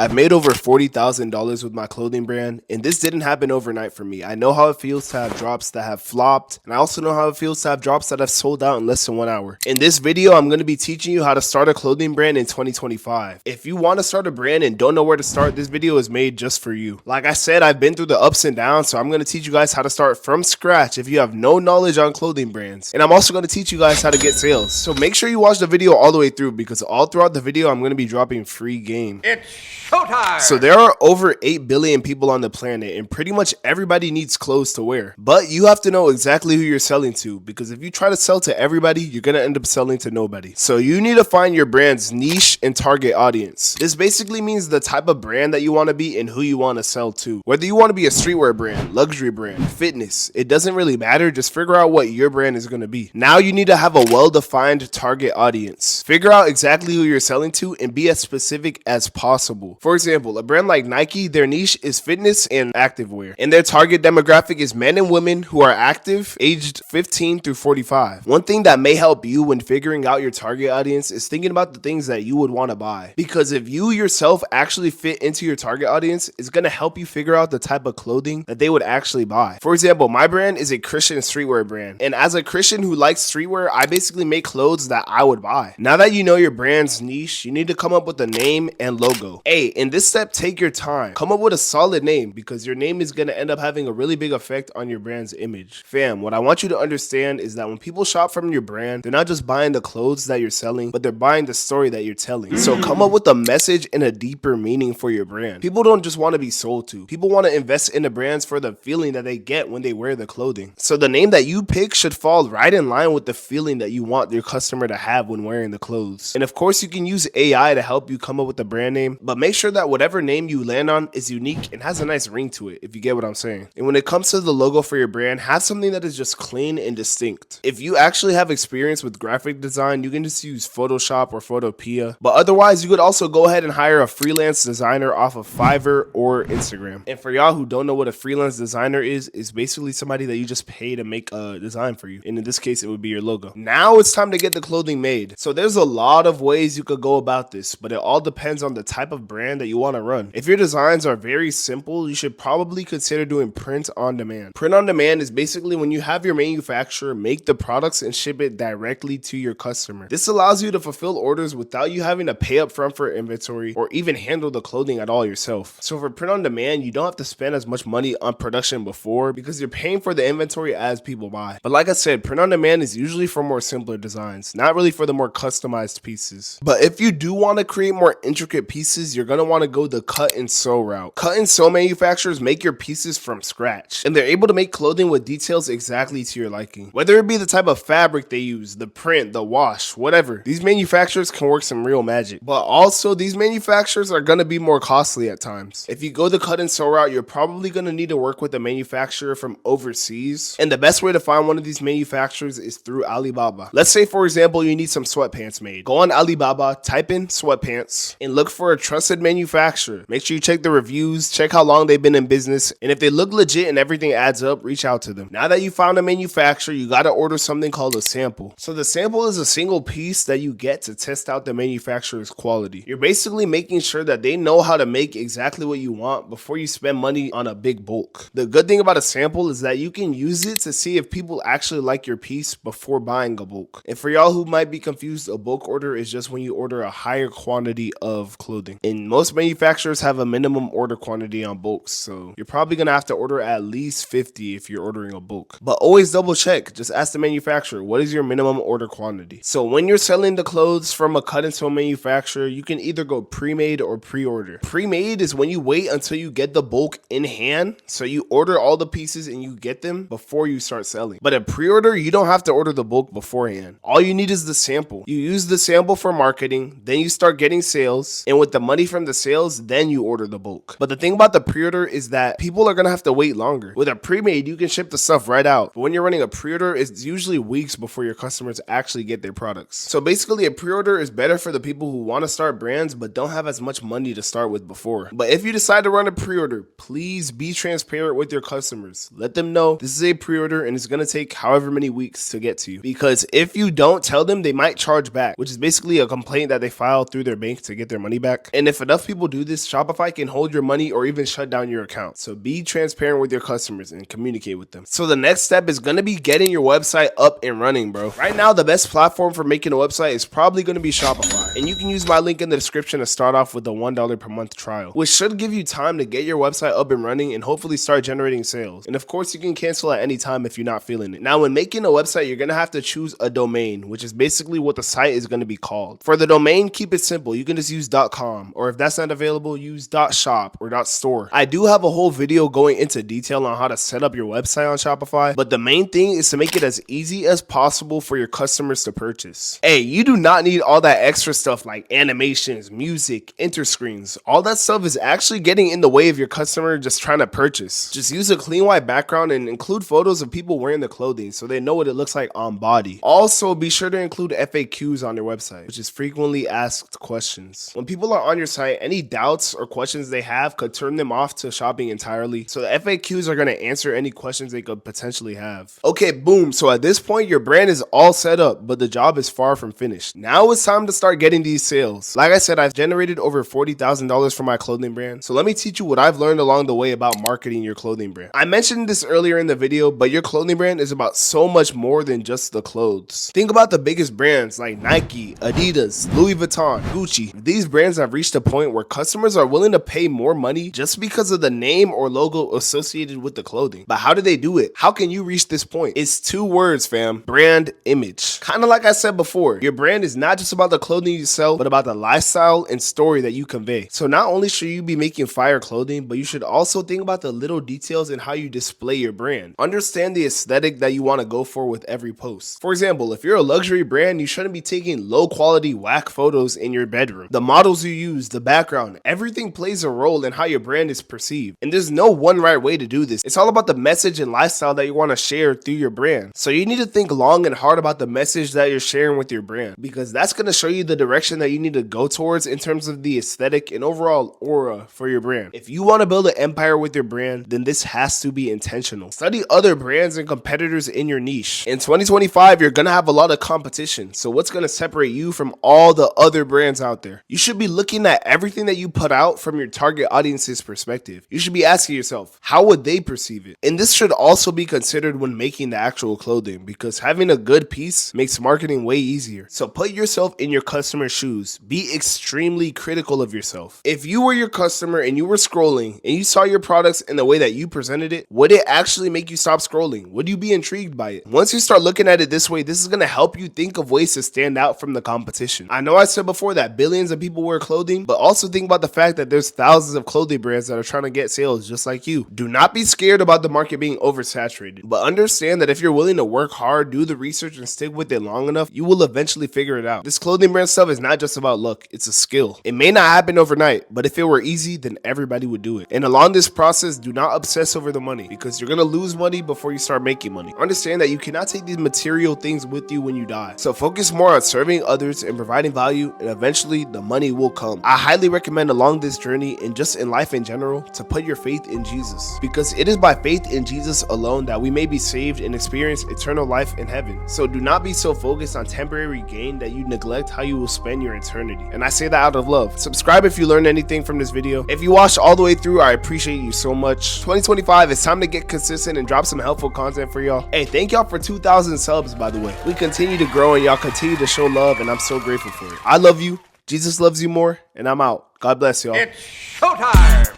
I've made over $40,000 with my clothing brand, and this didn't happen overnight for me. I know how it feels to have drops that have flopped, and I also know how it feels to have drops that have sold out in less than 1 hour. In this video, I'm going to be teaching you how to start a clothing brand in 2025. If you want to start a brand and don't know where to start, this video is made just for you. Like I said, I've been through the ups and downs, so I'm going to teach you guys how to start from scratch if you have no knowledge on clothing brands. And I'm also going to teach you guys how to get sales. So make sure you watch the video all the way through, because all throughout the video, I'm going to be dropping free game. It's showtime! So there are over 8 billion people on the planet, and pretty much everybody needs clothes to wear. But you have to know exactly who you're selling to, because if you try to sell to everybody, you're going to end up selling to nobody. So you need to find your brand's niche and target audience. This basically means the type of brand that you want to be and who you want to sell to. Whether you want to be a streetwear brand, luxury brand, fitness, it doesn't really matter. Just figure out what your brand is going to be. Now you need to have a well-defined target audience. Figure out exactly who you're selling to and be as specific as possible. For example, a brand like Nike, their niche is fitness and activewear, and their target demographic is men and women who are active, aged 15 through 45. One thing that may help you when figuring out your target audience is thinking about the things that you would want to buy, because if you yourself actually fit into your target audience, it's going to help you figure out the type of clothing that they would actually buy. For example, my brand is a Christian streetwear brand, and as a Christian who likes streetwear, I basically make clothes that I would buy. Now that you know your brand's niche, you need to come up with a name and logo. Hey, in this step, take your time. Come up with a solid name, because your name is going to end up having a really big effect on your brand's image. Fam, what I want you to understand is that when people shop from your brand, they're not just buying the clothes that you're selling, but they're buying the story that you're telling. So come up with a message and a deeper meaning for your brand. People don't just want to be sold to. People want to invest in the brands for the feeling that they get when they wear the clothing. So the name that you pick should fall right in line with the feeling that you want your customer to have when wearing the clothes. And of course, you can use AI to help you come up with a brand name, but make sure that whatever name you land on is unique and has a nice ring to it, if you get what I'm saying. And when it comes to the logo for your brand, have something that is just clean and distinct. If you actually have experience with graphic design, you can just use Photoshop or Photopea, but otherwise you could also go ahead and hire a freelance designer off of Fiverr or Instagram. And for y'all who don't know what a freelance designer is basically somebody that you just pay to make a design for you, and in this case it would be your logo. Now it's time to get the clothing made. So there's a lot of ways you could go about this, but it all depends on the type of brand that you want to run. If your designs are very simple, you should probably consider doing print on demand. Print on demand is basically when you have your manufacturer make the products and ship it directly to your customer. This allows you to fulfill orders without you having to pay up front for inventory or even handle the clothing at all yourself. So for print on demand, you don't have to spend as much money on production before, because you're paying for the inventory as people buy. But like I said, print on demand is usually for more simpler designs, not really for the more customized pieces. But if you do want to create more intricate pieces, you're going to want to go the cut and sew route. Cut and sew manufacturers make your pieces from scratch, and they're able to make clothing with details exactly to your liking. Whether it be the type of fabric they use, the print, the wash, whatever, these manufacturers can work some real magic. But also, these manufacturers are going to be more costly at times. If you go the cut and sew route, you're probably going to need to work with a manufacturer from overseas, and the best way to find one of these manufacturers is through Alibaba. Let's say, for example, you need some sweatpants made. Go on Alibaba, type in sweatpants, and look for a trusted manufacturer. Make sure you check the reviews, check how long they've been in business, and if they look legit and everything adds up, reach out to them. Now that you found a manufacturer, you got to order something called a sample. So the sample is a single piece that you get to test out the manufacturer's quality. You're basically making sure that they know how to make exactly what you want before you spend money on a big bulk. The good thing about a sample is that you can use it to see if people actually like your piece before buying a bulk. And for y'all who might be confused, a bulk order is just when you order a higher quantity of clothing. And most manufacturers have a minimum order quantity on bulks, so you're probably gonna have to order at least 50 if you're ordering a bulk. But always double check. Just ask the manufacturer, what is your minimum order quantity? So when you're selling the clothes from a cut and sew manufacturer, you can either go pre-made or pre-order. Pre-made is when you wait until you get the bulk in hand, so you order all the pieces and you get them before you start selling. But a pre-order, you don't have to order the bulk beforehand. All you need is the sample. You use the sample for marketing, then you start getting sales, and with the money from the sales, then you order the bulk. But the thing about the pre-order is that people are gonna have to wait longer. With a pre-made, you can ship the stuff right out. But when you're running a pre-order, it's usually weeks before your customers actually get their products. So basically, a pre-order is better for the people who want to start brands but don't have as much money to start with before. But if you decide to run a pre-order, please be transparent with your customers. Let them know this is a pre-order and it's gonna take however many weeks to get to you. Because if you don't tell them, they might charge back, which is basically a complaint that they file through their bank to get their money back. And if enough people do this, Shopify can hold your money or even shut down your account. So be transparent with your customers and communicate with them. So the next step is gonna be getting your website up and running, bro. Right now, the best platform for making a website is probably gonna be Shopify. And you can use my link in the description to start off with a $1 per month trial, which should give you time to get your website up and running and hopefully start generating sales. And of course, you can cancel at any time if you're not feeling it. Now, when making a website, you're gonna have to choose a domain, which is basically what the site is gonna be called. For the domain, keep it simple. You can just use .com, or if that's not available, use .shop or .store. I do have a whole video going into detail on how to set up your website on Shopify, but the main thing is to make it as easy as possible for your customers to purchase. Hey, you do not need all that extra stuff like animations, music, enter screens. All that stuff is actually getting in the way of your customer just trying to purchase. Just use a clean white background and include photos of people wearing the clothing so they know what it looks like on body. Also, be sure to include FAQs on your website, which is frequently asked questions. When people are on your site, any doubts or questions they have could turn them off to shopping entirely. So the FAQs are going to answer any questions they could potentially have. Okay, boom. So at this point, your brand is all set up, but the job is far from finished. Now it's time to start getting these sales. Like I said, I've generated over $40,000 for my clothing brand. So let me teach you what I've learned along the way about marketing your clothing brand. I mentioned this earlier in the video, but your clothing brand is about so much more than just the clothes. Think about the biggest brands like Nike, Adidas, Louis Vuitton, Gucci. These brands have reached a point where customers are willing to pay more money just because of the name or logo associated with the clothing. But how do they do it? How can you reach this point? It's two words, fam. Brand image. Kind of like I said before, your brand is not just about the clothing you sell, but about the lifestyle and story that you convey. So not only should you be making fire clothing, but you should also think about the little details in how you display your brand. Understand the aesthetic that you want to go for with every post. For example, if you're a luxury brand, you shouldn't be taking low quality whack photos in your bedroom. The models you use, the background, everything plays a role in how your brand is perceived. And there's no one right way to do this. It's all about the message and lifestyle that you want to share through your brand. So you need to think long and hard about the message that you're sharing with your brand, because that's going to show you the direction that you need to go towards in terms of the aesthetic and overall aura for your brand. If you want to build an empire with your brand, then this has to be intentional. Study other brands and competitors in your niche. In 2025, you're going to have a lot of competition. So what's going to separate you from all the other brands out there? You should be looking at everything that you put out from your target audience's perspective. You should be asking yourself, how would they perceive it? And this should also be considered when making the actual clothing, because having a good piece makes marketing way easier. So put yourself in your customer's shoes. Be extremely critical of yourself. If you were your customer and you were scrolling and you saw your products in the way that you presented it, would it actually make you stop scrolling? Would you be intrigued by it? Once you start looking at it this way, this is going to help you think of ways to stand out from the competition. I know I said before that billions of people wear clothing, but also think about the fact that there's thousands of clothing brands that are trying to get sales just like you. Do not be scared about the market being oversaturated, but understand that if you're willing to work hard, do the research, and stick with it long enough, you will eventually figure it out. This clothing brand stuff is not just about luck, it's a skill. It may not happen overnight, but if it were easy, then everybody would do it. And along this process, do not obsess over the money, because you're gonna lose money before you start making money. Understand that you cannot take these material things with you when you die. So focus more on serving others and providing value, and eventually the money will come. I highly recommend along this journey and just in life in general to put your faith in Jesus, because it is by faith in Jesus alone that we may be saved and experience eternal life in heaven. So do not be so focused on temporary gain that you neglect how you will spend your eternity. And I say that out of love. Subscribe if you learned anything from this video. If you watched all the way through, I appreciate you so much. 2025, it's time to get consistent and drop some helpful content for y'all. Hey, thank y'all for 2,000 subs, by the way. We continue to grow and y'all continue to show love, and I'm so grateful for it. I love you. Jesus loves you more, and I'm out. God bless y'all. It's showtime.